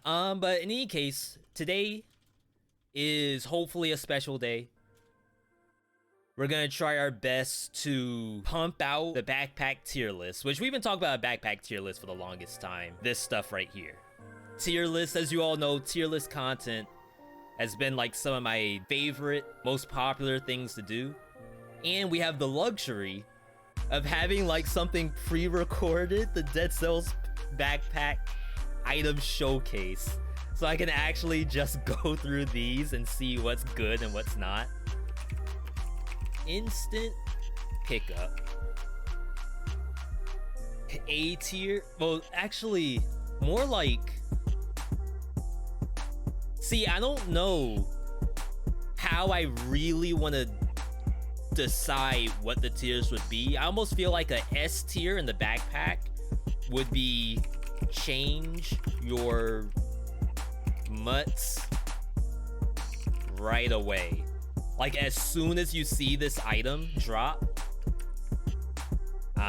But in any case, today is hopefully a special day. We're gonna try our best to pump out the backpack tier list, which we've been talking about a backpack tier list for the longest time. This stuff right here. Tier list, as you all know, tier list content has been like some of my favorite, most popular things to do. And we have the luxury of having like something pre-recorded, the Dead Cells backpack item showcase. So I can actually just go through these and see what's good and what's not. Instant pickup. A tier? Well, actually, more like... See, I don't know how I really want to decide what the tiers would be. I almost feel like a S tier in the backpack would be change your mutts right away. Like as soon as you see this item drop,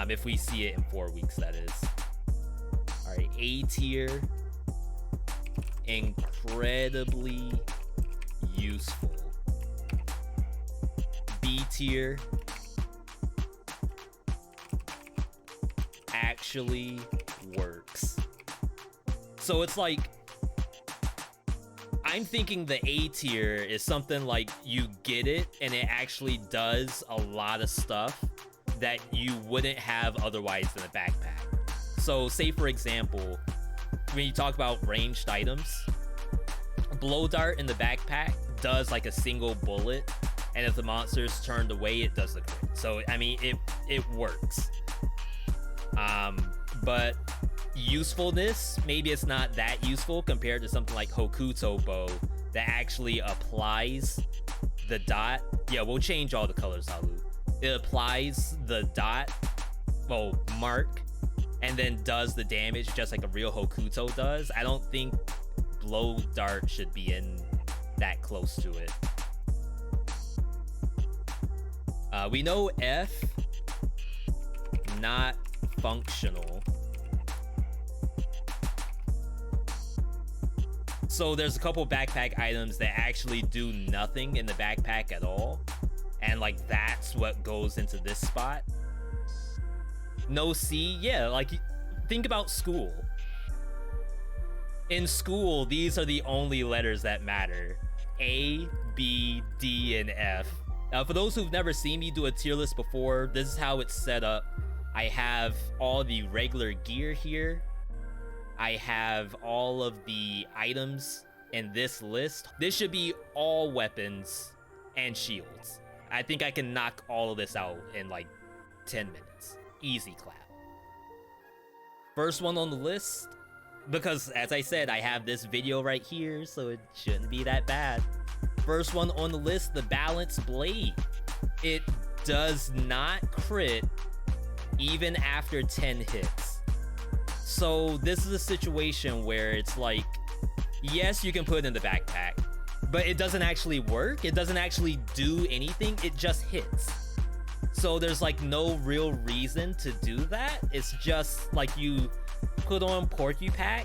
if we see it in 4 weeks, that is. All right, A tier, incredibly useful. B tier, actually works. So it's like, I'm thinking the A tier is something like you get it and it actually does a lot of stuff that you wouldn't have otherwise in a backpack. So say for example, when you talk about ranged items, blow dart in the backpack does like a single bullet, and if the monster's turned away, it does the crit. So I mean, it works. But usefulness, maybe it's not that useful compared to something like Hokuto bow that actually applies the dot. Yeah, we'll change all the colors, Halu. It applies the dot, well, mark, and then does the damage just like a real Hokuto does. I don't think blow dart should be in that close to it. We know F, not functional. So there's a couple backpack items that actually do nothing in the backpack at all. And like that's what goes into this spot. No C, yeah, like think about school. In school, these are the only letters that matter. A, B, D, and F. Now, for those who've never seen me do a tier list before, this is how it's set up. I have all the regular gear here. I have all of the items in this list. This should be all weapons and shields. I think I can knock all of this out in like 10 minutes. Easy clap. First one on the list, because as I said, I have this video right here, so it shouldn't be that bad. First one on the list, the Balanced Blade. It does not crit even after 10 hits. So this is a situation where it's like, yes, you can put it in the backpack, but it doesn't actually work. It doesn't actually do anything. It just hits. So there's like no real reason to do that. It's just like you put on Porcupack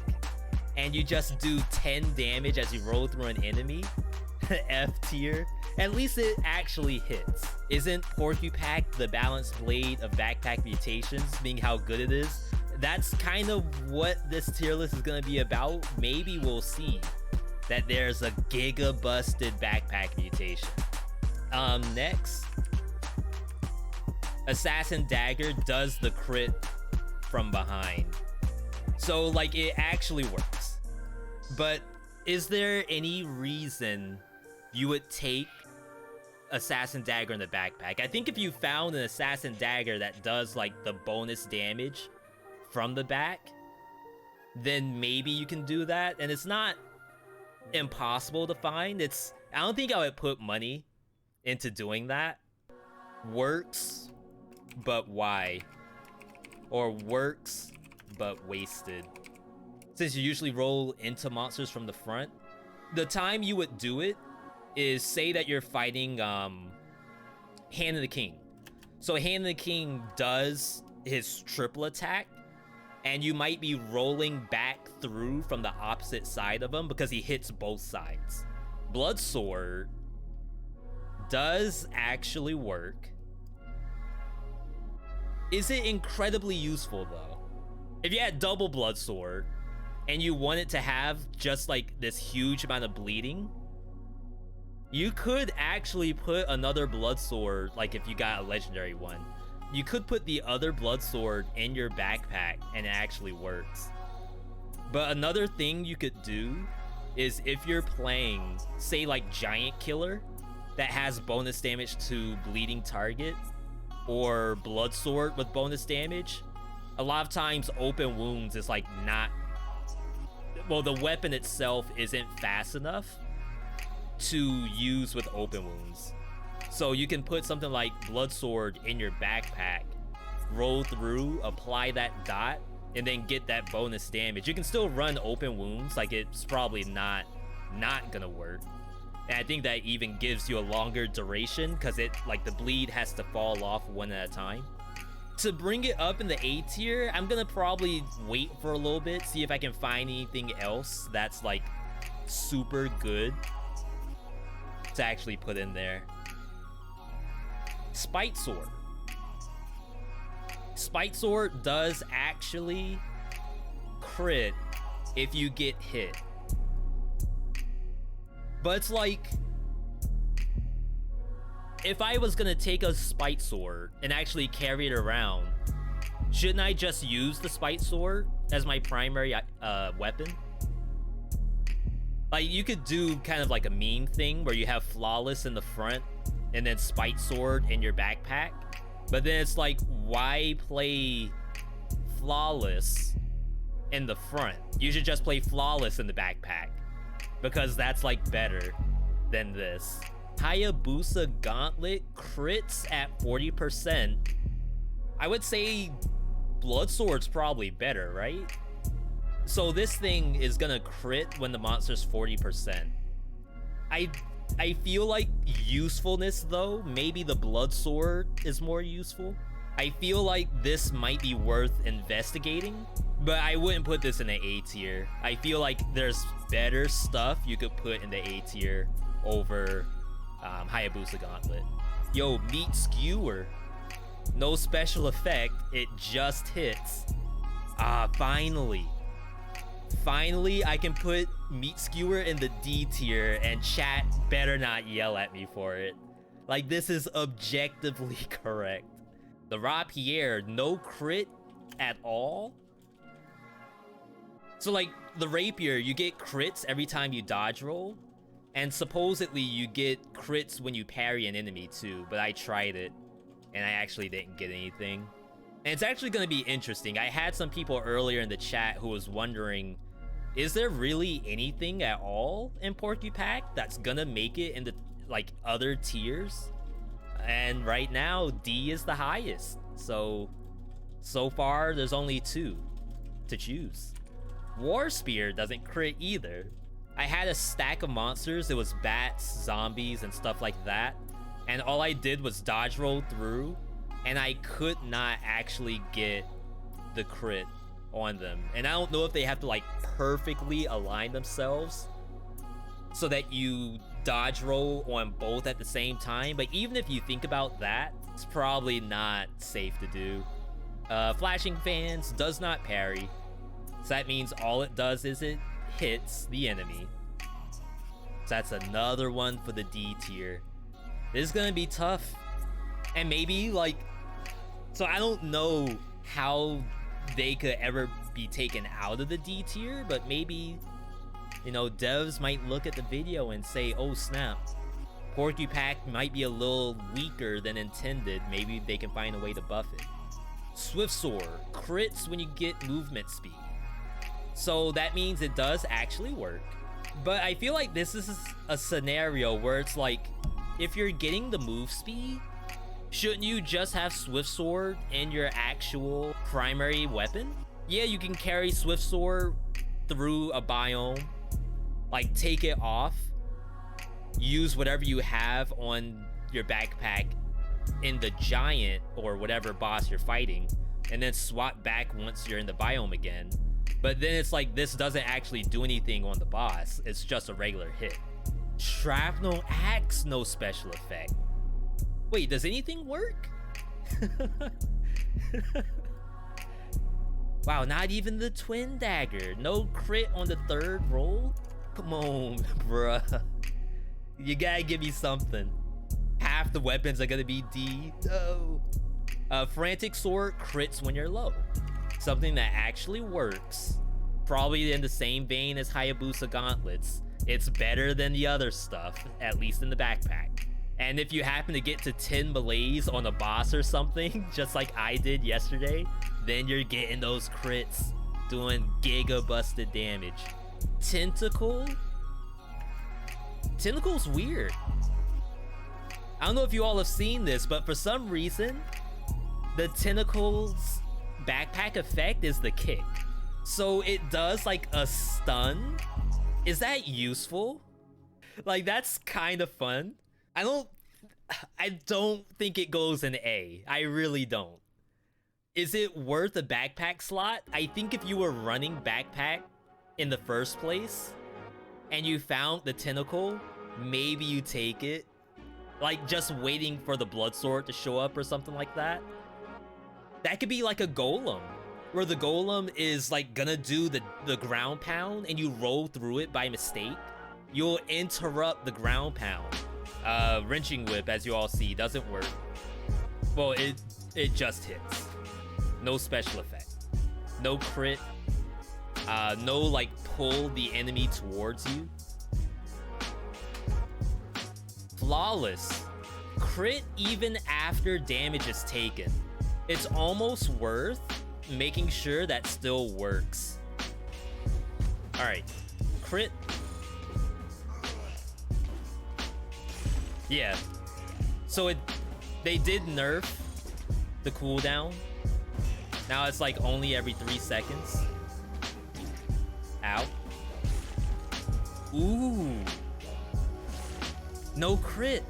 and you just do 10 damage as you roll through an enemy. F tier. At least it actually hits. Isn't Porcupack the Balanced Blade of backpack mutations, being how good it is? That's kind of what this tier list is gonna be about. Maybe we'll see that there's a giga busted backpack mutation. Next, Assassin Dagger does the crit from behind. So like it actually works. But is there any reason you would take Assassin Dagger in the backpack? I think if you found an Assassin Dagger that does like the bonus damage from the back, then maybe you can do that. And it's not impossible to find. I don't think I would put money into doing that. Works, but why? Or works, but wasted. Since you usually roll into monsters from the front, the time you would do it is say that you're fighting Hand of the King. So Hand of the King does his triple attack, and you might be rolling back through from the opposite side of him because he hits both sides. Blood Sword does actually work. Is it incredibly useful though? If you had double Blood Sword and you wanted to have just like this huge amount of bleeding, you could actually put another Blood Sword, like if you got a legendary one, you could put the other Blood Sword in your backpack and it actually works. But another thing you could do is if you're playing, say like Giant Killer, that has bonus damage to bleeding target, or Blood Sword with bonus damage, a lot of times open wounds is like not, well, the weapon itself isn't fast enough to use with open wounds. So you can put something like Blood Sword in your backpack, roll through, apply that dot, and then get that bonus damage. You can still run open wounds, like it's probably not gonna work. And I think that even gives you a longer duration because it, like, the bleed has to fall off one at a time. To bring it up in the A tier, I'm gonna probably wait for a little bit, see if I can find anything else that's like super good to actually put in there. Spite Sword. Spite Sword does actually crit if you get hit. But it's like, if I was gonna take a Spite Sword and actually carry it around, shouldn't I just use the Spite Sword as my primary weapon? Like, you could do kind of like a meme thing where you have Flawless in the front and then Spite Sword in your backpack. But then it's like, why play Flawless in the front? You should just play Flawless in the backpack, because that's like better than this. Hayabusa Gauntlet crits at 40%. I would say Blood Sword's probably better, right? So this thing is gonna crit when the monster's 40%. I feel like usefulness though, maybe the Blood Sword is more useful. I feel like this might be worth investigating, but I wouldn't put this in the A tier. I feel like there's better stuff you could put in the A tier over Hayabusa Gauntlet. Yo, Meat Skewer. No special effect, it just hits. Ah, finally. Finally, I can put Meat Skewer in the D tier and chat better not yell at me for it. Like, this is objectively correct. The Rapier, no crit at all. So like, the Rapier, you get crits every time you dodge roll. And supposedly you get crits when you parry an enemy too, but I tried it and I actually didn't get anything. And it's actually going to be interesting. I had some people earlier in the chat who was wondering, is there really anything at all in Porcupack that's gonna make it in the like other tiers? And right now, D is the highest. So far, there's only 2 to choose. War Spear doesn't crit either. I had a stack of monsters. It was bats, zombies, and stuff like that. And all I did was dodge roll through, and I could not actually get the crit on them. And I don't know if they have to like perfectly align themselves so that you dodge roll on both at the same time. But even if you think about that, it's probably not safe to do. Flashing Fans does not parry. So that means all it does is it hits the enemy. So that's another one for the D tier. This is gonna be tough. And maybe like, so I don't know how they could ever be taken out of the D tier, but maybe, you know, devs might look at the video and say, oh snap, Porcupack might be a little weaker than intended. Maybe they can find a way to buff it. Swift Soar crits when you get movement speed. So that means it does actually work. But I feel like this is a scenario where it's like, if you're getting the move speed, shouldn't you just have Swift Sword in your actual primary weapon? Yeah, you can carry Swift Sword through a biome, like take it off, use whatever you have on your backpack in the giant or whatever boss you're fighting, and then swap back once you're in the biome again. But then it's like this doesn't actually do anything on the boss. It's just a regular hit. Shrapnel Axe, no special effect. Wait, does anything work? Wow, not even the twin dagger. No crit on the third roll? Come on, bruh. You gotta give me something. Half the weapons are gonna be D. No. Frantic Sword crits when you're low. Something that actually works. Probably in the same vein as Hayabusa Gauntlets. It's better than the other stuff, at least in the backpack. And if you happen to get to 10 Malaise on a boss or something, just like I did yesterday, then you're getting those crits, doing giga busted damage. Tentacle? Tentacle's weird. I don't know if you all have seen this, but for some reason, the Tentacles backpack effect is the kick. So it does like a stun. Is that useful? Like, that's kind of fun. I don't think it goes in A. I really don't. Is it worth a backpack slot? I think if you were running backpack in the first place and you found the tentacle, maybe you take it. Like just waiting for the blood sword to show up or something like that. That could be like a golem, where the golem is like gonna do the ground pound and you roll through it by mistake. You'll interrupt the ground pound. Wrenching whip, as you all see, doesn't work. Well, it just hits. No special effect. No crit. No like pull the enemy towards you. Flawless. Crit even after damage is taken. It's almost worth making sure that still works. Alright. Crit. Yeah. So they did nerf the cooldown. Now it's like only every 3 seconds. Ow. Ooh. No crit.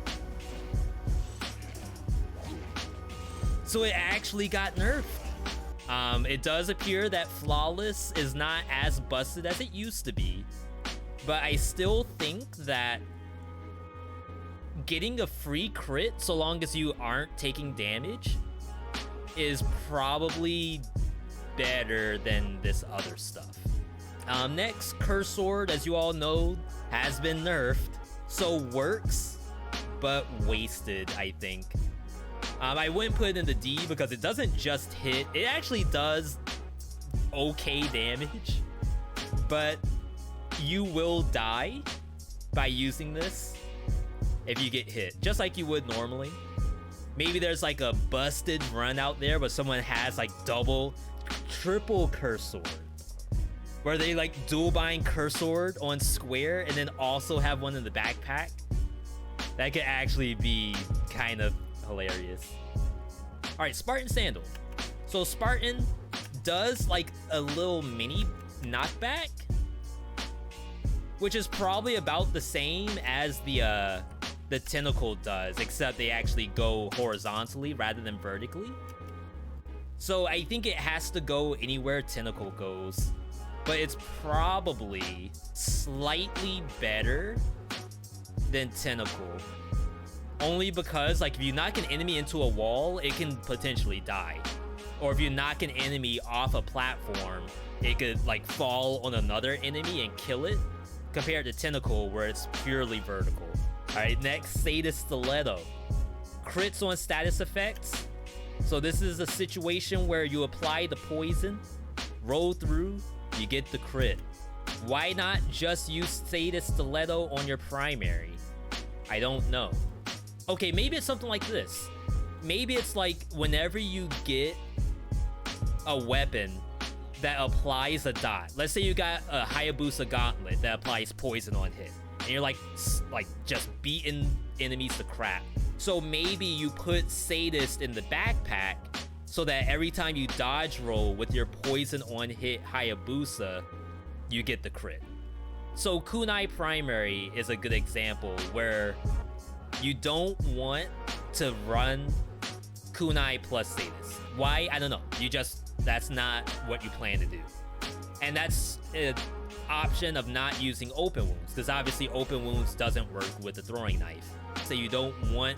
So it actually got nerfed. It does appear that Flawless is not as busted as it used to be. But I still think that getting a free crit, so long as you aren't taking damage, is probably better than this other stuff. Next, Curse Sword, as you all know, has been nerfed. So works, but wasted, I think. I wouldn't put it in the D because it doesn't just hit. It actually does okay damage, but you will die by using this if you get hit, just like you would normally. Maybe there's like a busted run out there, but someone has like triple Curse Sword, where they like dual bind Curse Sword on square and then also have one in the backpack. That could actually be kind of hilarious. All right, Spartan Sandal. So Spartan does like a little mini knockback, which is probably about the same as the tentacle does, except they actually go horizontally rather than vertically. So I think it has to go anywhere tentacle goes, but it's probably slightly better than tentacle. Only because like if you knock an enemy into a wall, it can potentially die. Or if you knock an enemy off a platform, it could like fall on another enemy and kill it, compared to tentacle where it's purely vertical. All right, next, Sadist Stiletto. Crits on status effects. So this is a situation where you apply the poison, roll through, you get the crit. Why not just use Sadist Stiletto on your primary? I don't know. Okay, maybe it's something like this. Maybe it's like whenever you get a weapon that applies a dot. Let's say you got a Hayabusa Gauntlet that applies poison on hit, and you're like just beating enemies to crap. So maybe you put Sadist in the backpack so that every time you dodge roll with your poison on hit Hayabusa, you get the crit. So Kunai Primary is a good example where you don't want to run kunai plus status. Why? I don't know. That's not what you plan to do. And that's an option of not using open wounds, because obviously open wounds doesn't work with the throwing knife. So you don't want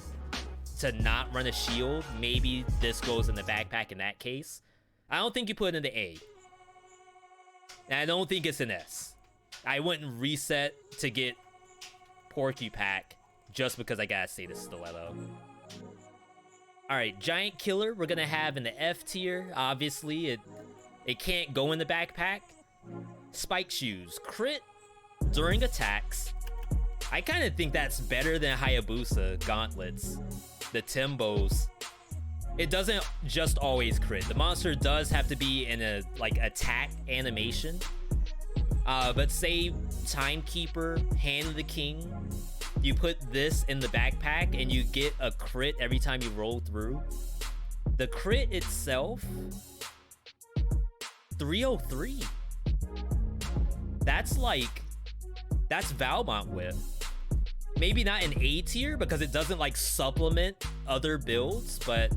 to not run a shield. Maybe this goes in the backpack in that case. I don't think you put it in the A. And I don't think it's an S. I wouldn't reset to get Porcupack just because I gotta say the stiletto. Alright, Giant Killer we're gonna have in the F tier. Obviously, it can't go in the backpack. Spike Shoes, crit during attacks. I kind of think that's better than Hayabusa Gauntlets. The Timbos. It doesn't just always crit. The monster does have to be in a like attack animation. But say Timekeeper, Hand of the King, you put this in the backpack and you get a crit every time you roll through. The crit itself, 303. That's Valmont Whip. Maybe not an A tier because it doesn't like supplement other builds, but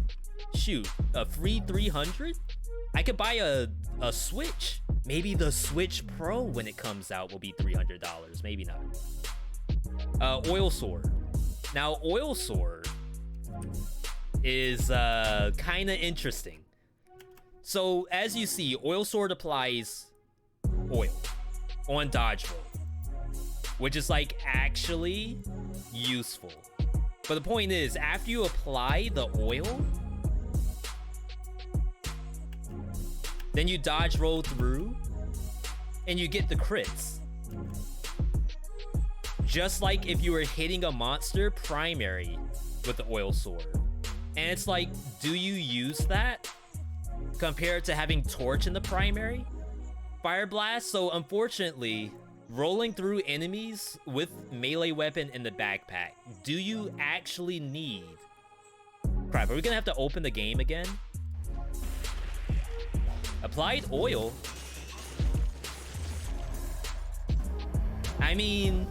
shoot, a free 300? I could buy a Switch. Maybe the Switch Pro when it comes out will be $300. Maybe not. Oil Sword. Now, Oil Sword is kind of interesting. So, as you see, Oil Sword applies oil on dodge roll, which is like actually useful. But the point is, after you apply the oil, then you dodge roll through and you get the crits. Just like if you were hitting a monster primary with the Oil Sword. And it's like, do you use that compared to having Torch in the primary? Fire Blast, so unfortunately, rolling through enemies with melee weapon in the backpack, do you actually need? Crap, are we gonna have to open the game again? Applied oil? I mean,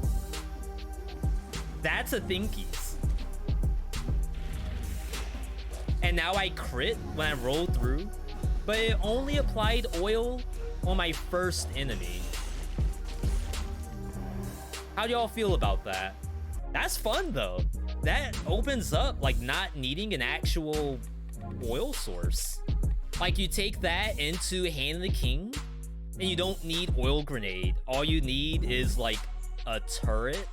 that's a thinkies. And now I crit when I roll through, but it only applied oil on my first enemy. How do y'all feel about that? That's fun though. That opens up like not needing an actual oil source. Like you take that into Hand of the King and you don't need oil grenade. All you need is like a turret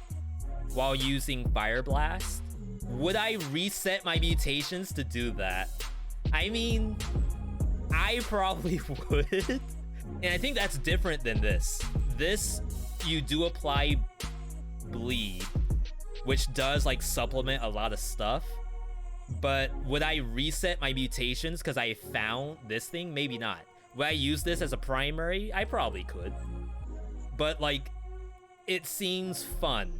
while using Fire Blast. Would I reset my mutations to do that? I mean, I probably would. And I think that's different than this. This, you do apply bleed, which does like supplement a lot of stuff. But would I reset my mutations because I found this thing? Maybe not. Would I use this as a primary? I probably could. But like, it seems fun.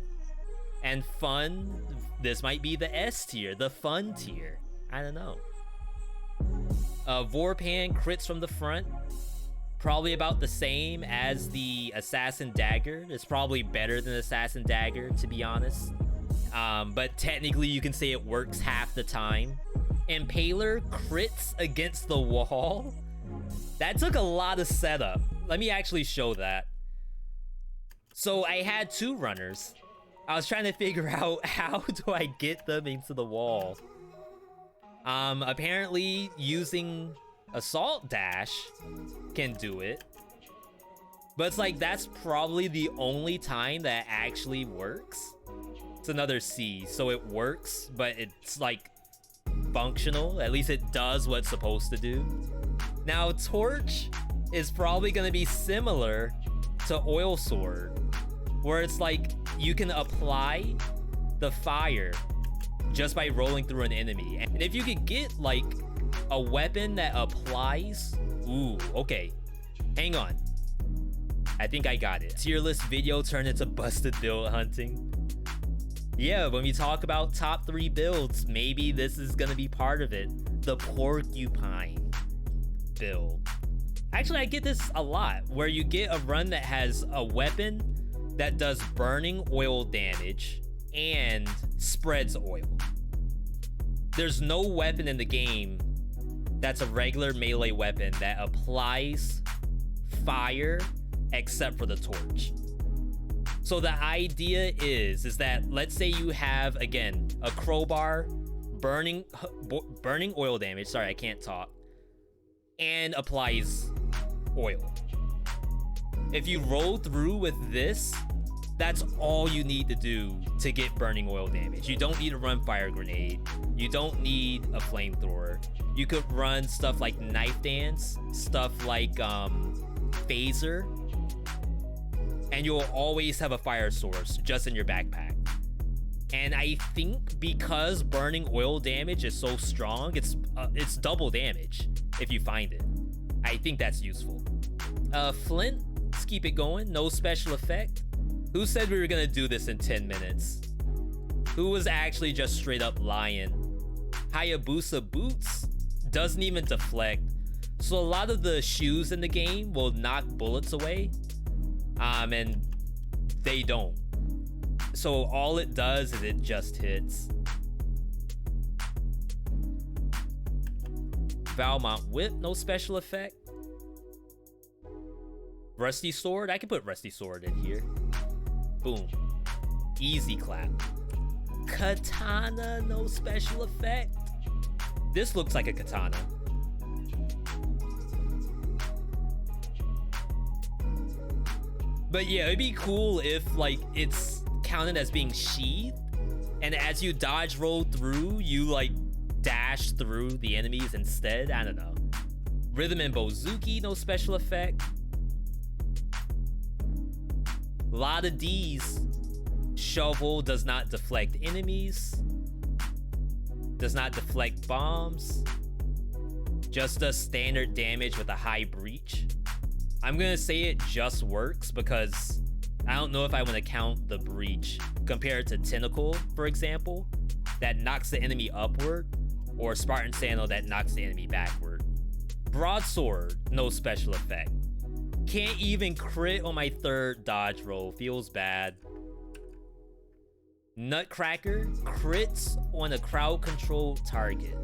And fun, this might be the S tier, the fun tier. I don't know. Vorpan crits from the front. Probably about the same as the Assassin Dagger. It's probably better than Assassin Dagger, to be honest. But technically you can say it works half the time. Impaler crits against the wall. That took a lot of setup. Let me actually show that. So I had two runners. I was trying to figure out how do I get them into the wall. Apparently using Assault Dash can do it. But it's like, that's probably the only time that actually works. It's another C, so it works, but it's like functional. At least it does what it's supposed to do. Now, Torch is probably gonna be similar to Oil Sword, where it's like you can apply the fire just by rolling through an enemy. And if you could get like a weapon that applies, ooh, okay, hang on. I think I got it. Tier list video turned into busted build hunting. Yeah, when we talk about top 3 builds, maybe this is gonna be part of it. The Porcupine build. Actually, I get this a lot, where you get a run that has a weapon that does burning oil damage and spreads oil. There's no weapon in the game that's a regular melee weapon that applies fire except for the torch. So the idea is that let's say you have, again, a crowbar, burning oil damage, sorry, I can't talk, and applies oil. If you roll through with this, that's all you need to do to get burning oil damage. You don't need to run fire grenade. You don't need a flamethrower. You could run stuff like knife dance, stuff like phaser, and you'll always have a fire source just in your backpack. And I think because burning oil damage is so strong, it's double damage if you find it. I think that's useful. Flint, let's keep it going. No special effect. Who said we were gonna do this in 10 minutes? Who was actually just straight up lying? Hayabusa boots doesn't even deflect. So a lot of the shoes in the game will knock bullets away. And they don't. So all it does is it just hits. Valmont whip, no special effect. Rusty sword, I can put rusty sword in here. Boom. Easy clap. Katana, no special effect. This looks like a katana. But yeah, it'd be cool if like it's counted as being sheathed, and as you dodge roll through, you like dash through the enemies instead. I don't know. Rhythm and Bozuki, no special effect. Lot of D's. Shovel does not deflect enemies. Does not deflect bombs. Just does standard damage with a high breach. I'm gonna say it just works because I don't know if I want to count the breach compared to Tentacle, for example, that knocks the enemy upward, or Spartan Sandal that knocks the enemy backward. Broadsword, no special effect. Can't even crit on my third dodge roll, feels bad. Nutcracker crits on a crowd controlled target.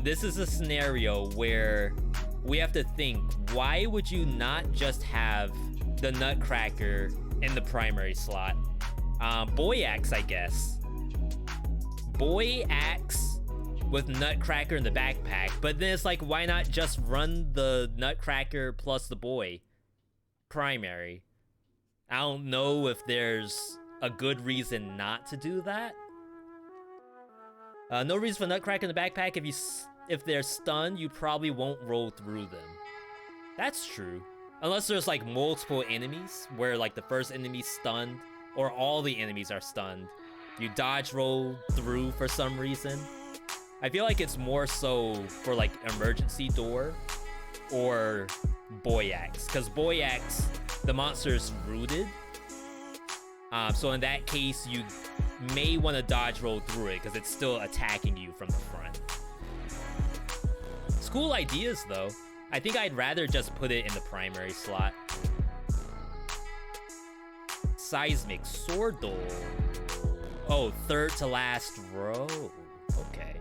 This is a scenario where we have to think, why would you not just have the Nutcracker in the primary slot? Boy Axe, I guess. Boy Axe with Nutcracker in the backpack, but then it's like, why not just run the Nutcracker plus the boy primary? I don't know if there's a good reason not to do that. No reason for Nutcracker in the backpack. If they're stunned, you probably won't roll through them. That's true. Unless there's like multiple enemies where like the first enemy's stunned or all the enemies are stunned. You dodge roll through for some reason. I feel like it's more so for like emergency door or Boy Axe, because Boy Axe, the monster is rooted. So in that case, you may want to dodge roll through it because it's still attacking you from the front. It's cool ideas though. I think I'd rather just put it in the primary slot. Seismic Sword Duel. Oh, third to last row. Okay.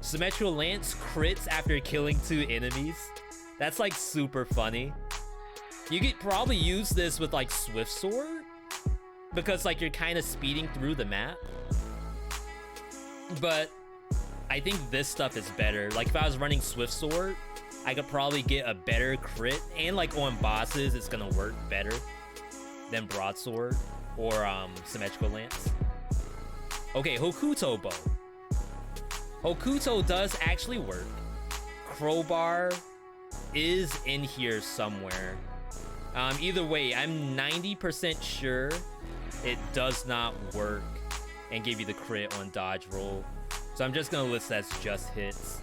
Symmetrical Lance crits after killing 2 enemies. That's like super funny. You could probably use this with like Swift Sword, because like you're kind of speeding through the map. But I think this stuff is better. Like if I was running Swift Sword, I could probably get a better crit, and like on bosses it's gonna work better than Broadsword or Symmetrical Lance. Okay, Hokuto Bow. Hokuto does actually work. Crowbar is in here somewhere. Either way, I'm 90% sure it does not work and give you the crit on dodge roll. So I'm just gonna list that's just hits.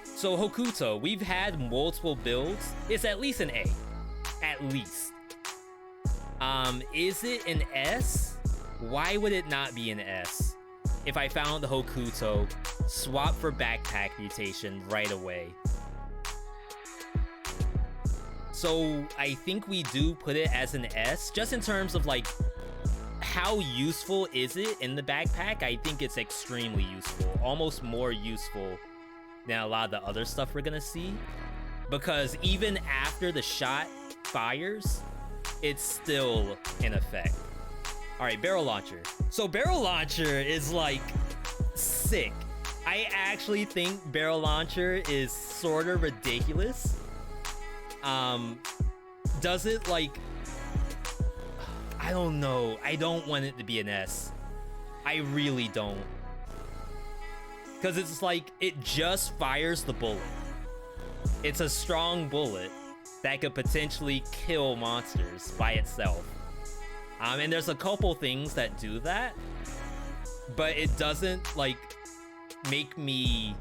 So Hokuto, we've had multiple builds. It's at least an A. At least. Is it an S? Why would it not be an S? If I found the Hokuto, swap for backpack mutation right away. So I think we do put it as an S, just in terms of like how useful is it in the backpack? I think it's extremely useful, almost more useful than a lot of the other stuff we're gonna see, because even after the shot fires, it's still in effect. All right, barrel launcher. So barrel launcher is like sick. I actually think barrel launcher is sort of ridiculous. Does it like, I don't know. I don't want it to be an S. I really don't. Because it's like, it just fires the bullet. It's a strong bullet that could potentially kill monsters by itself. And there's a couple things that do that, but it doesn't like make me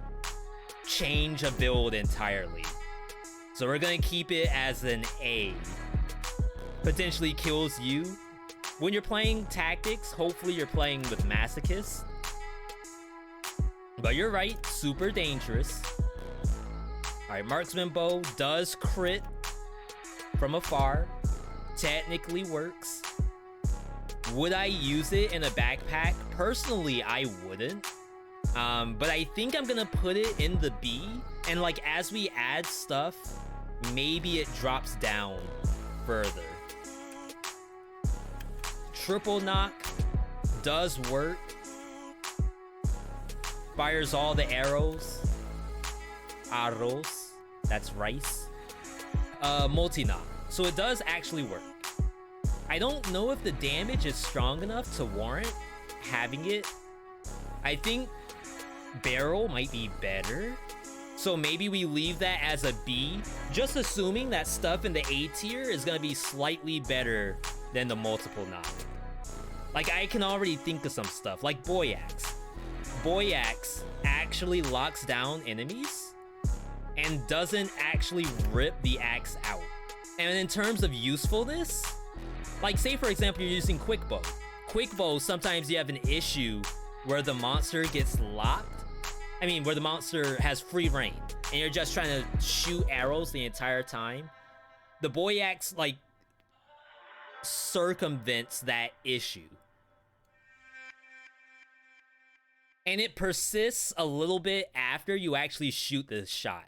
change a build entirely. So we're gonna keep it as an A. Potentially kills you. When you're playing tactics, hopefully you're playing with masochists. But you're right, super dangerous. All right, marksman bow does crit from afar. Technically works. Would I use it in a backpack? Personally, I wouldn't. But I think I'm gonna put it in the B. And like, as we add stuff, maybe it drops down further. Triple knock does work. Fires all the arrows. Arroz, that's rice. Multi knock, so it does actually work. I don't know if the damage is strong enough to warrant having it. I think barrel might be better. So maybe we leave that as a B, just assuming that stuff in the A tier is gonna be slightly better than the multiple knock. Like, I can already think of some stuff, like Boy Axe. Boy Axe actually locks down enemies and doesn't actually rip the axe out. And in terms of usefulness, like say for example you're using quick bow. Quick bow, sometimes you have an issue where the monster gets locked. I mean, where the monster has free reign and you're just trying to shoot arrows the entire time. The Boy Axe like circumvents that issue. And it persists a little bit after you actually shoot the shot.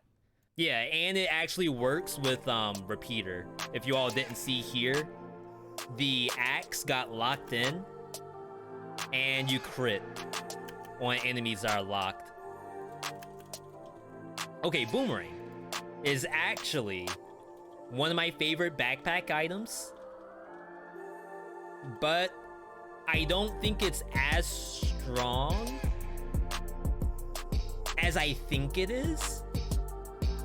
Yeah, and it actually works with repeater. If you all didn't see here, the axe got locked in and you crit on enemies that are locked. Okay, boomerang is actually one of my favorite backpack items, but I don't think it's as strong as I think it is.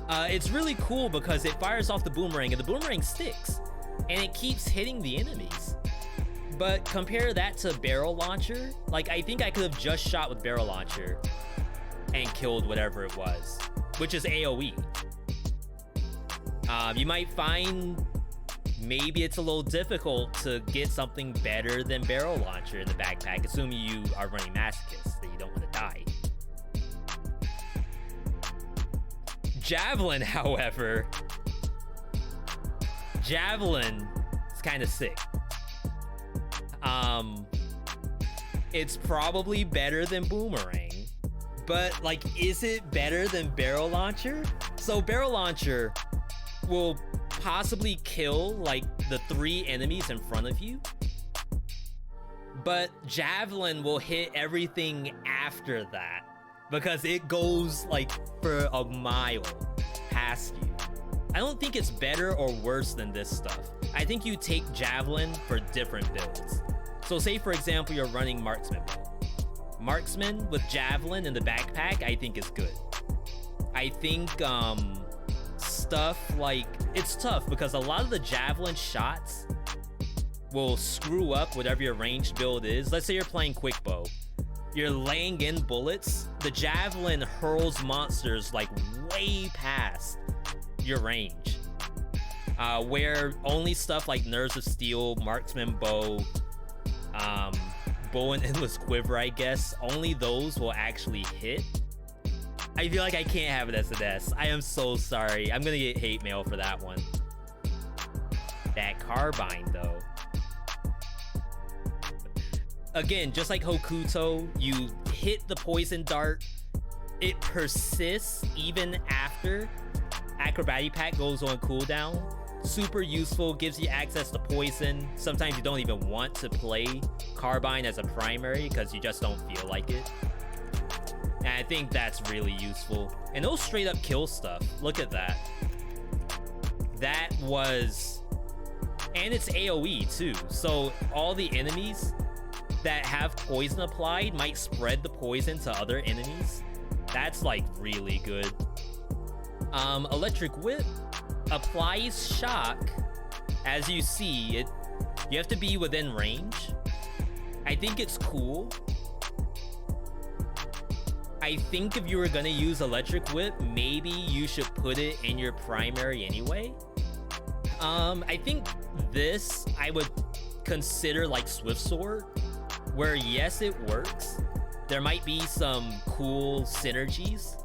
It's really cool because it fires off the boomerang and the boomerang sticks and it keeps hitting the enemies. But compare that to barrel launcher. Like, I think I could have just shot with barrel launcher and killed whatever it was, which is AoE. You might find maybe it's a little difficult to get something better than barrel launcher in the backpack, assuming you are running masochist, that you don't want to die. Javelin, however, Javelin is kind of sick. It's probably better than boomerang, but like, is it better than barrel launcher? So barrel launcher will possibly kill like the 3 enemies in front of you, but javelin will hit everything after that because it goes like for a mile past you. I don't think it's better or worse than this stuff. I think you take javelin for different builds. So say for example you're running marksman. Marksman with javelin in the backpack I think is good. I think stuff like, it's tough because a lot of the javelin shots will screw up whatever your ranged build is. Let's say you're playing quick bow. You're laying in bullets. The javelin hurls monsters like way past your range. Where only stuff like Nerves of Steel, Marksman Bow, Bow and Endless Quiver, I guess, only those will actually hit. I feel like I can't have it as an S. I am so sorry. I'm gonna get hate mail for that one. That carbine, though. again, just like Hokuto, you hit the poison dart, it persists even after Acrobatipack goes on cooldown. Super useful, gives you access to poison. Sometimes you don't even want to play Carbine as a primary because you just don't feel like it. And I think that's really useful. And those straight up kill stuff. Look at that. That was... And it's AoE too. So all the enemies that have poison applied might spread the poison to other enemies. That's like really good. Electric Whip applies shock. As you see, you have to be within range. I think it's cool. I think if you were gonna use Electric Whip, maybe you should put it in your primary anyway. I think this I would consider like Swift Sword, where yes, it works. There might be some cool synergies,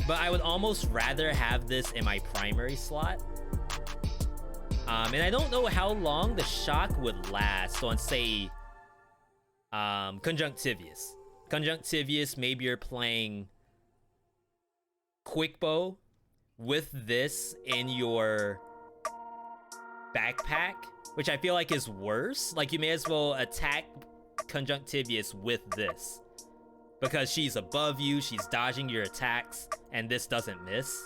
but I would almost rather have this in my primary slot. And I don't know how long the shock would last on, say, Conjunctivious. Conjunctivious, maybe you're playing Quick Bow with this in your backpack, which I feel like is worse. Like, you may as well attack Conjunctivious with this, because she's above you, she's dodging your attacks, and this doesn't miss.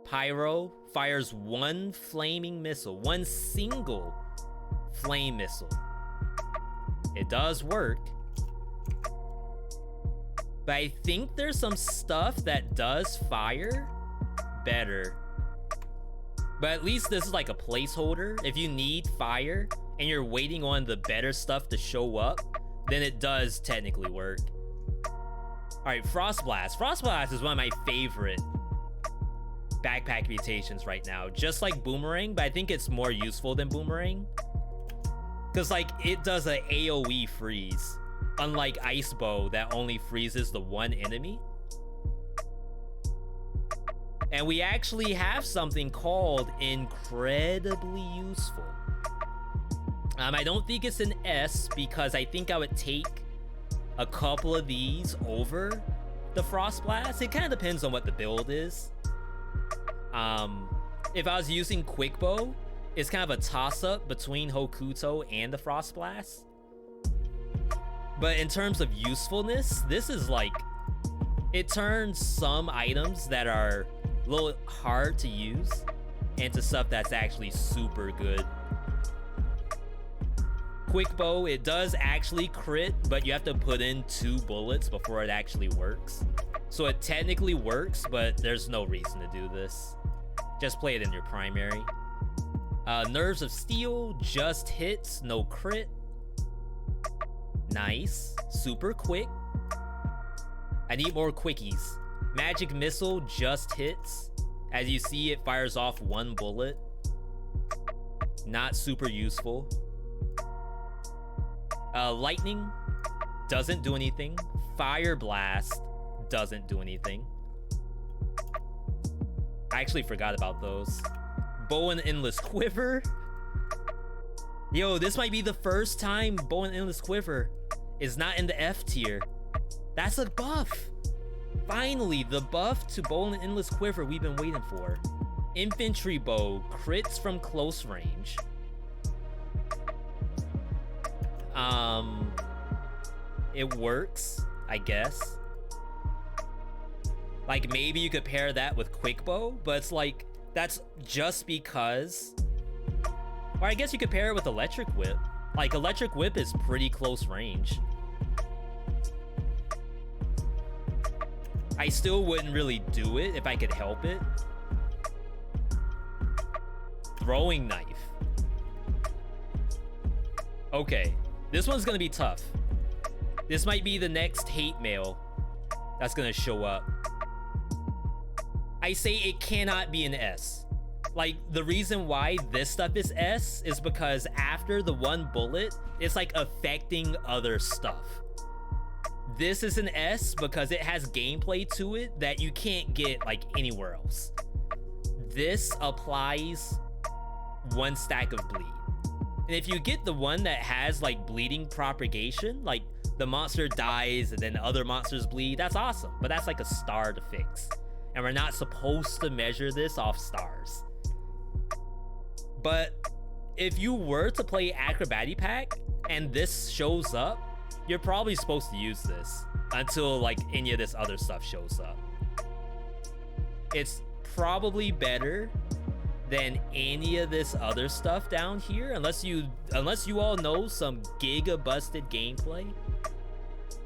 Pyro fires one flaming missile, one single flame missile. It does work. But I think there's some stuff that does fire better. But at least this is like a placeholder. If you need fire and you're waiting on the better stuff to show up, then it does technically work. Alright, Frost Blast. Frost Blast is one of my favorite backpack mutations right now. Just like Boomerang, but I think it's more useful than Boomerang. Because, like, it does an AoE freeze, unlike Ice Bow that only freezes the one enemy. And we actually have something called incredibly useful. I don't think it's an S, because I think I would take a couple of these over the Frost Blast. It kind of depends on what the build is. If I was using Quick Bow, it's kind of a toss-up between Hokuto and the Frost Blast. But in terms of usefulness, this is like... It turns some items that are a little hard to use into stuff that's actually super good. Quick Bow, it does actually crit, but you have to put in 2 bullets before it actually works. So it technically works, but there's no reason to do this. Just play it in your primary. Nerves of Steel just hits, no crit. Nice. Super quick. I need more quickies. Magic Missile just hits. As you see, it fires off 1 bullet. Not super useful. Lightning doesn't do anything. Fire Blast doesn't do anything. I actually forgot about those. Bow and Endless Quiver. Yo, this might be the first time Bow and Endless Quiver is not in the F tier. That's a buff. Finally, the buff to Bow and Endless Quiver we've been waiting for. Infantry Bow crits from close range. It works, I guess. Like, maybe you could pair that with Quick Bow, but it's like, that's just because... Or I guess you could pair it with Electric Whip. Like, Electric Whip is pretty close range. I still wouldn't really do it if I could help it. Throwing Knife. Okay, this one's gonna be tough. This might be the next hate mail that's gonna show up. I say it cannot be an S. Like, the reason why this stuff is S is because after the 1 bullet, it's like affecting other stuff. This is an S because it has gameplay to it that you can't get like anywhere else. This applies 1 stack of bleed. And if you get the one that has like bleeding propagation, like the monster dies and then other monsters bleed, that's awesome. But that's like a star to fix. And we're not supposed to measure this off stars. But if you were to play Acrobatipack and this shows up, you're probably supposed to use this until like any of this other stuff shows up. It's probably better than any of this other stuff down here, unless you all know some giga busted gameplay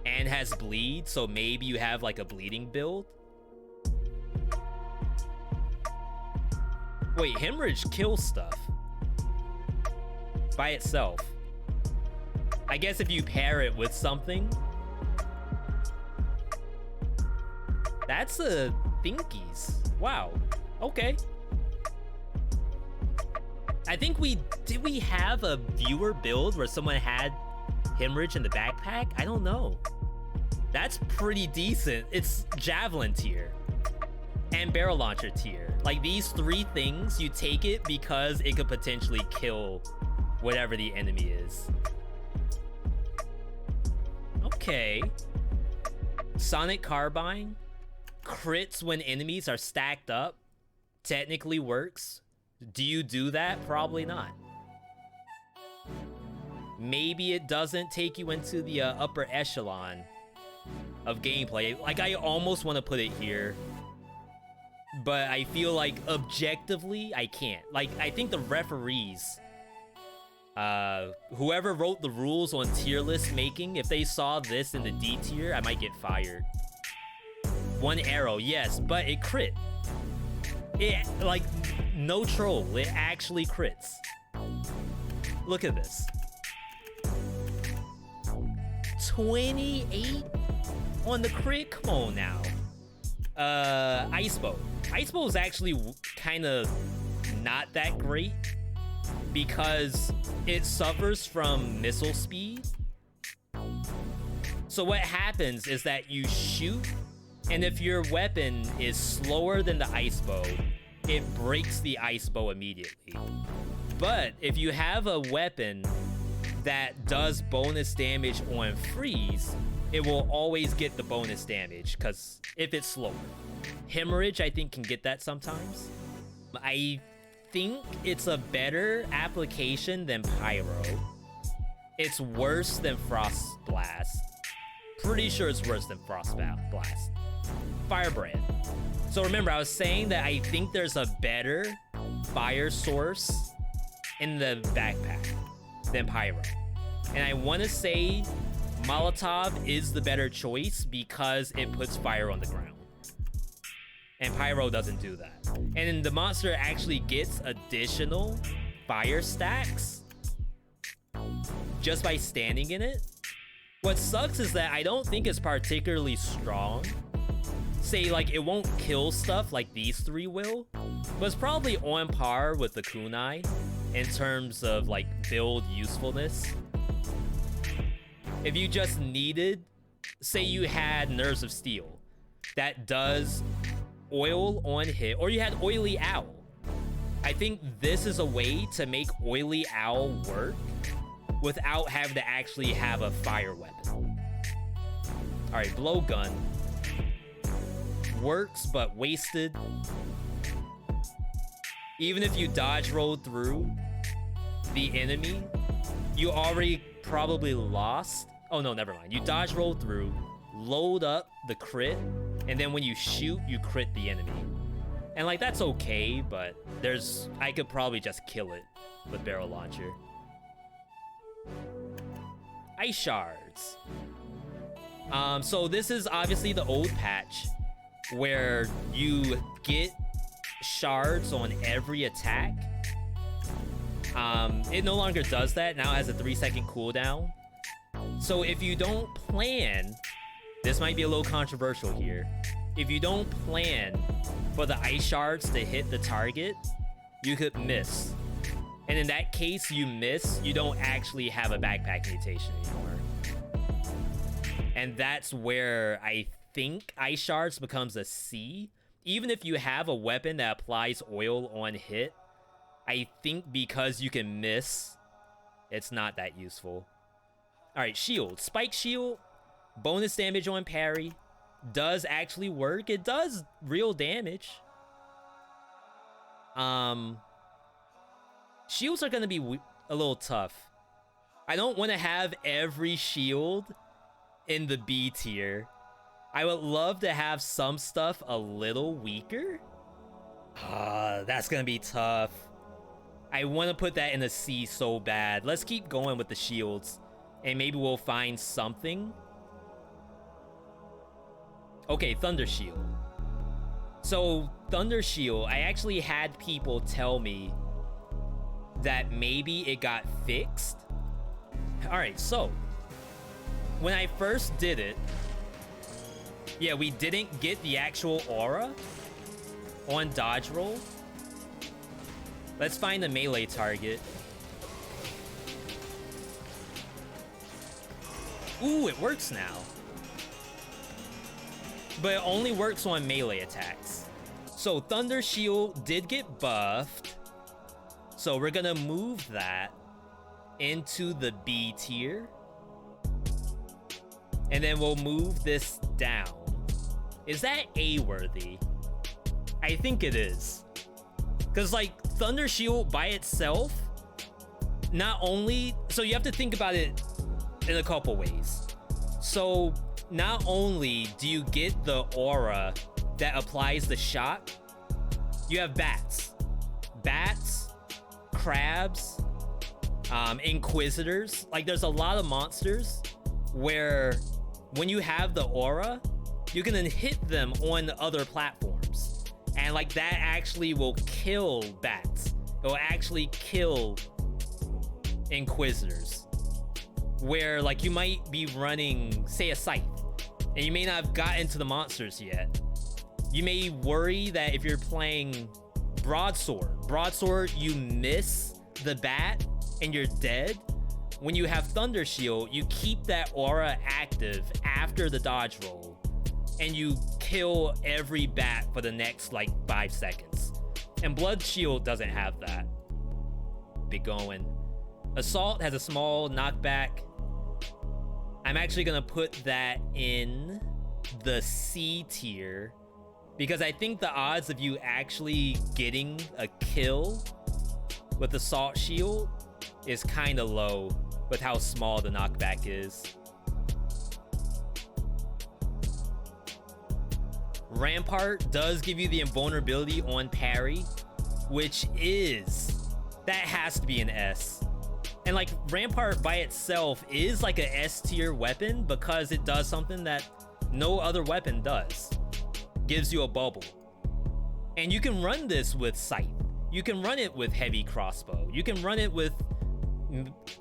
and has bleed, so maybe you have like a bleeding build. Wait, hemorrhage kills stuff by itself. I guess if you pair it with something. That's a thinkies. Wow. Okay. I think we have a viewer build where someone had hemorrhage in the backpack? I don't know. That's pretty decent. It's javelin tier and barrel launcher tier. Like these three things, you take it because it could potentially kill whatever the enemy is. Okay. Sonic Carbine crits when enemies are stacked up. Technically works. Do you do that? Probably not. Maybe it doesn't take you into the upper echelon of gameplay. Like, I almost want to put it here, but I feel like objectively I can't. Like, I think the referees, whoever wrote the rules on tier list making, if they saw this in the D tier, I might get fired. One arrow, yes, but it crit. It, like, no troll, it actually crits. Look at this. 28 on the crit? Come on now. Ice Bow. Ice Bow is actually kind of not that great because it suffers from missile speed. So what happens is that you shoot, and if your weapon is slower than the Ice Bow, it breaks the Ice Bow immediately. But if you have a weapon that does bonus damage on freeze, it will always get the bonus damage, because if it's slower. Hemorrhage, I think, can get that sometimes. I think it's a better application than Pyro. It's worse than Frost Blast. Pretty sure it's worse than Frost Blast. Firebrand. So remember, I was saying that I think there's a better fire source in the backpack than Pyro. And I want to say Molotov is the better choice because it puts fire on the ground. And Pyro doesn't do that. And then the monster actually gets additional fire stacks just by standing in it. What sucks is that I don't think it's particularly strong. Say, like, it won't kill stuff like these three will, but it's probably on par with the kunai in terms of, like, build usefulness. If you just needed, say you had Nerves of Steel that does oil on hit, or you had Oily Owl. I think this is a way to make Oily Owl work without having to actually have a fire weapon. All right, Blowgun works, but wasted. Even if you dodge roll through the enemy, you already probably lost. Oh no, never mind. You dodge roll through, load up the crit, and then when you shoot, you crit the enemy. And like, that's okay, but I could probably just kill it with barrel launcher. Ice shards. So this is obviously the old patch where you get shards on every attack. It no longer does that. Now it has a 3-second cooldown. So if you don't plan, this might be a little controversial here. If you don't plan for the ice shards to hit the target, you could miss. And in that case, you miss, you don't actually have a backpack mutation anymore. And that's where I think ice shards becomes a C. Even if you have a weapon that applies oil on hit, I think because you can miss It's not that useful. Alright, shield. Spike shield. Bonus damage on parry. Does actually work. It does real damage. Shields are gonna be a little tough. I don't want to have every shield in the B tier. I would love to have some stuff a little weaker. That's gonna be tough. I want to put that in the C so bad. Let's keep going with the shields, and maybe we'll find something. Okay, Thunder Shield. So, Thunder Shield, I actually had people tell me that maybe it got fixed. Alright, so, when I first did it, yeah, we didn't get the actual aura on dodge roll. Let's find the melee target. Ooh, it works now. But it only works on melee attacks. So Thunder Shield did get buffed. So we're gonna move that into the B tier. And then we'll move this down. Is that A worthy? I think it is. Because like Thunder Shield by itself, not only, so you have to think about it in a couple ways. So not only do you get the aura that applies the shock, you have bats, crabs, inquisitors. Like there's a lot of monsters where when you have the aura, you can then hit them on other platforms. And like that actually will kill bats. It will actually kill inquisitors. Where like you might be running, say, a scythe, and you may not have gotten to the monsters yet. You may worry that if you're playing broadsword, you miss the bat and you're dead. When you have Thunder Shield, you keep that aura active after the dodge roll, and you kill every bat for the next like 5 seconds. And Blood Shield doesn't have that. Be going. Assault has a small knockback. I'm actually gonna put that in the C tier because I think the odds of you actually getting a kill with Assault Shield is kind of low with how small the knockback is. Rampart does give you the invulnerability on parry, which that has to be an S. And like Rampart by itself is like a S tier weapon because it does something that no other weapon does. Gives you a bubble. And you can run this with Scythe. You can run it with Heavy Crossbow. You can run it with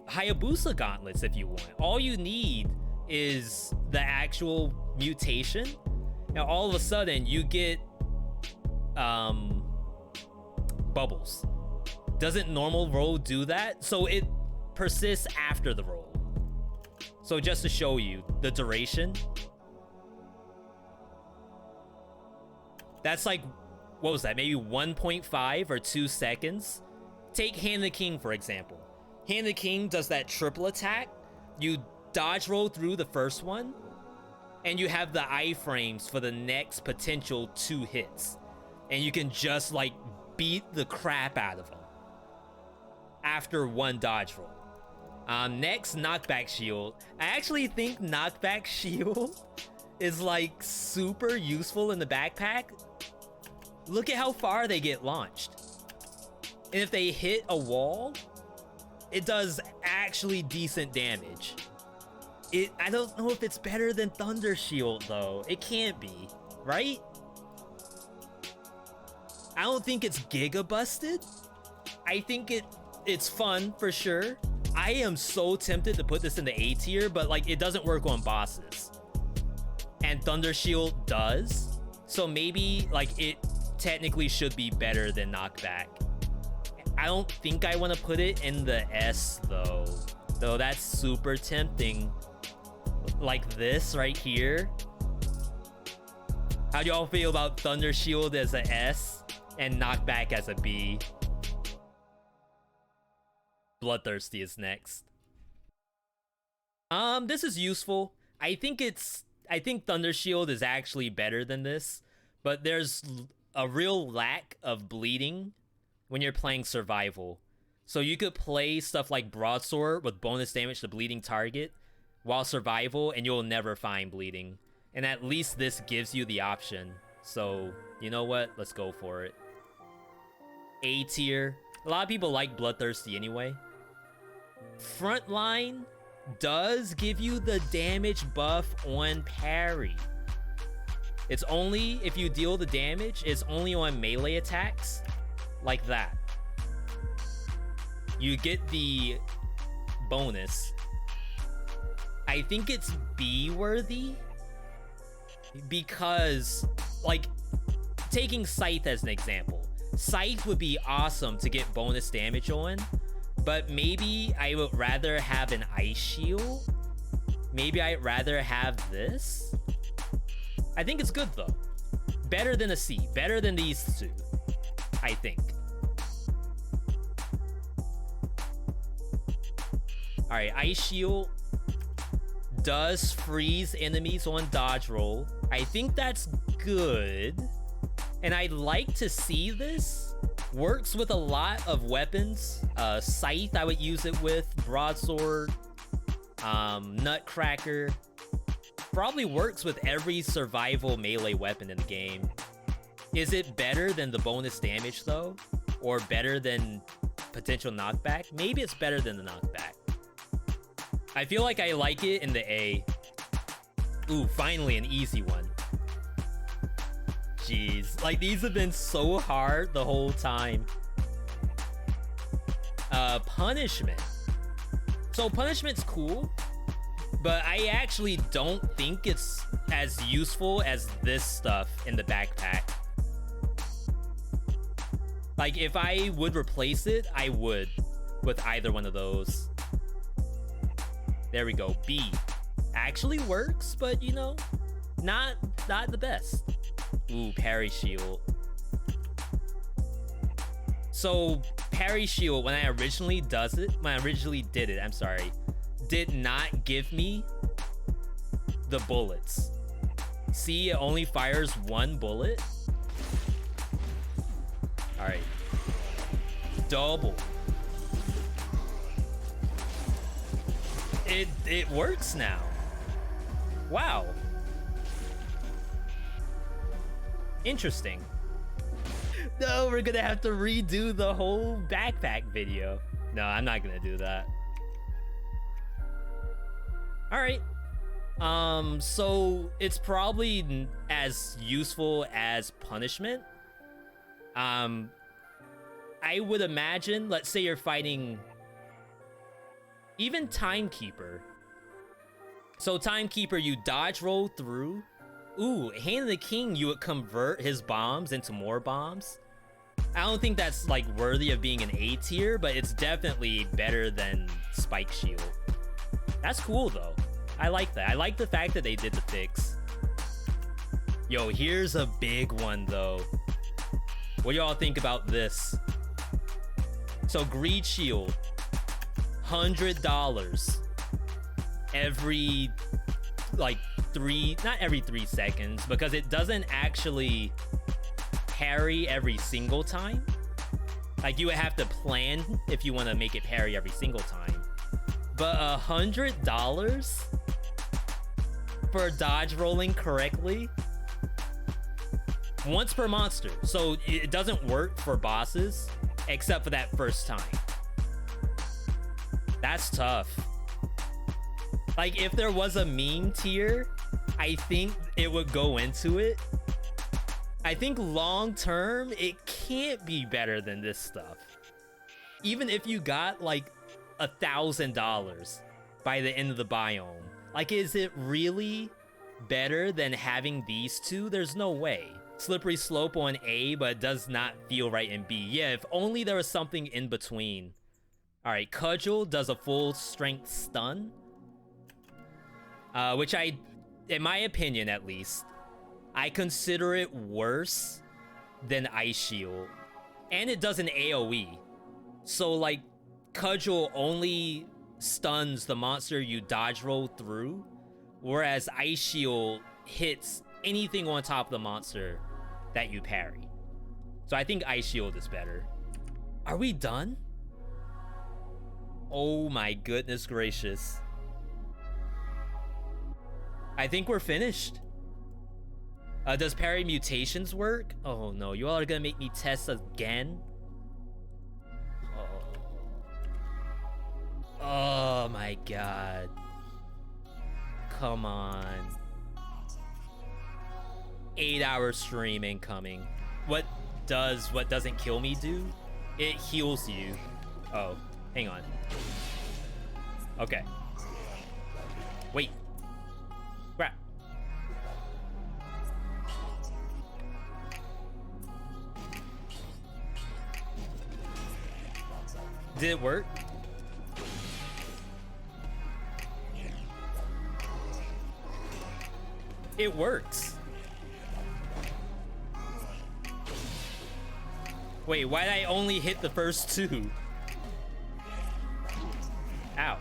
Hayabusa Gauntlets if you want. All you need is the actual mutation. Now all of a sudden you get bubbles. Doesn't normal roll do that? So it persists after the roll. So just to show you the duration, that's like, what was that? Maybe 1.5 or 2 seconds. Take Hand the King, for example. Hand the King does that triple attack. You dodge roll through the first one, and you have the iframes for the next potential 2 hits. And you can just like beat the crap out of them after 1 dodge roll. Next, Knockback Shield. I actually think Knockback Shield is like super useful in the backpack. Look at how far they get launched. And if they hit a wall, it does actually decent damage. I don't know if it's better than Thunder Shield though. It can't be, right? I don't think it's giga busted. I think it's fun for sure. I am so tempted to put this in the A tier, but like it doesn't work on bosses. And Thunder Shield does. So maybe like it technically should be better than Knockback. I don't think I want to put it in the S though. Though that's super tempting. Like this right here. How do y'all feel about Thunder Shield as a S and Knockback as a B? Bloodthirsty is next. This is useful. I think Thunder Shield is actually better than this, but there's a real lack of bleeding when you're playing survival. So you could play stuff like Broadsword with bonus damage to bleeding target while survival, and you'll never find bleeding. And at least this gives you the option. So, you know what? Let's go for it. A tier. A lot of people like Bloodthirsty anyway. Frontline does give you the damage buff on parry. It's only if you deal the damage, it's only on melee attacks like that. You get the bonus. I think it's B worthy because, like, taking Scythe as an example. Scythe would be awesome to get bonus damage on, but maybe I would rather have an Ice Shield. Maybe I'd rather have this. I think it's good though. Better than a C. Better than these two, I think. Alright, Ice Shield does freeze enemies on dodge roll. I think that's good. And I'd like to see this. Works with a lot of weapons. Scythe, I would use it with. Broadsword. Nutcracker. Probably works with every survival melee weapon in the game. Is it better than the bonus damage though? Or better than potential knockback? Maybe it's better than the knockback. I feel like I like it in the A. Ooh, finally an easy one. Jeez, like these have been so hard the whole time. Punishment. So punishment's cool, but I actually don't think it's as useful as this stuff in the backpack. Like if I would replace it, I would with either one of those. There we go. B actually works, but you know, not the best. Ooh, parry shield. So parry shield, when I originally did it, I'm sorry, did not give me the bullets. See, it only fires one bullet. All right, double. It works now. Wow. Interesting. No, we're gonna have to redo the whole backpack video. No, I'm not gonna do that. All right. So it's probably as useful as punishment. I would imagine, let's say you're fighting even Timekeeper. So Timekeeper, you dodge roll through. Ooh, Hand of the King, you would convert his bombs into more bombs. I don't think that's like worthy of being an A tier, but it's definitely better than Spike Shield. That's cool though. I like that. I like the fact that they did the fix. Yo, here's a big one though. What do y'all think about this? So Greed Shield, $100 every like not every 3 seconds, because it doesn't actually parry every single time. Like you would have to plan if you want to make it parry every single time. But $100 for dodge rolling correctly once per monster. So it doesn't work for bosses except for that first time. That's tough. Like if there was a meme tier, I think it would go into it. I think long term, it can't be better than this stuff. Even if you got like $1,000 by the end of the biome. Like, is it really better than having these two? There's no way. Slippery Slope on A, but it does not feel right in B. Yeah, if only there was something in between. All right, Cudgel does a full strength stun. Which in my opinion at least, I consider it worse than Ice Shield. And it does an AoE. So like, Cudgel only stuns the monster you dodge roll through, whereas Ice Shield hits anything on top of the monster that you parry. So I think Ice Shield is better. Are we done? Oh my goodness gracious. I think we're finished. Does parry mutations work? Oh no, you all are gonna make me test again? Oh my god. Come on. 8-hour stream incoming. What doesn't kill me do? It heals you. Oh, hang on. Okay. Wait. Crap. Did it work? It works. Wait, why did I only hit the first two? Ow.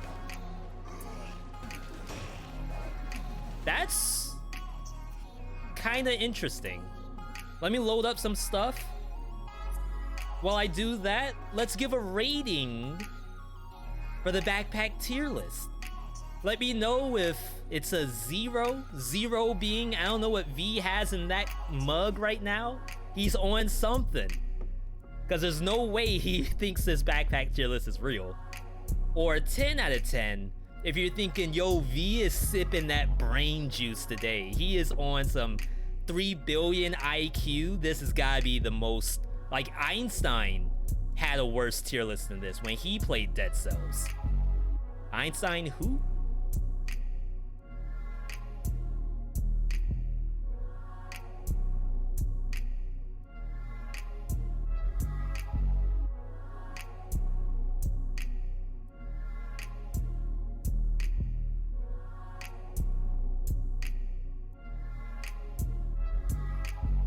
That's kind of interesting. Let me load up some stuff. While I do that, let's give a rating for the backpack tier list. Let me know if it's a 0. 0 being, I don't know what V has in that mug right now. He's on something. Because there's no way he thinks this backpack tier list is real. Or a 10 out of 10 if you're thinking, yo, V is sipping that brain juice today. He is on some 3 billion IQ. This has gotta be the most, like Einstein had a worse tier list than this when he played Dead Cells. Einstein who?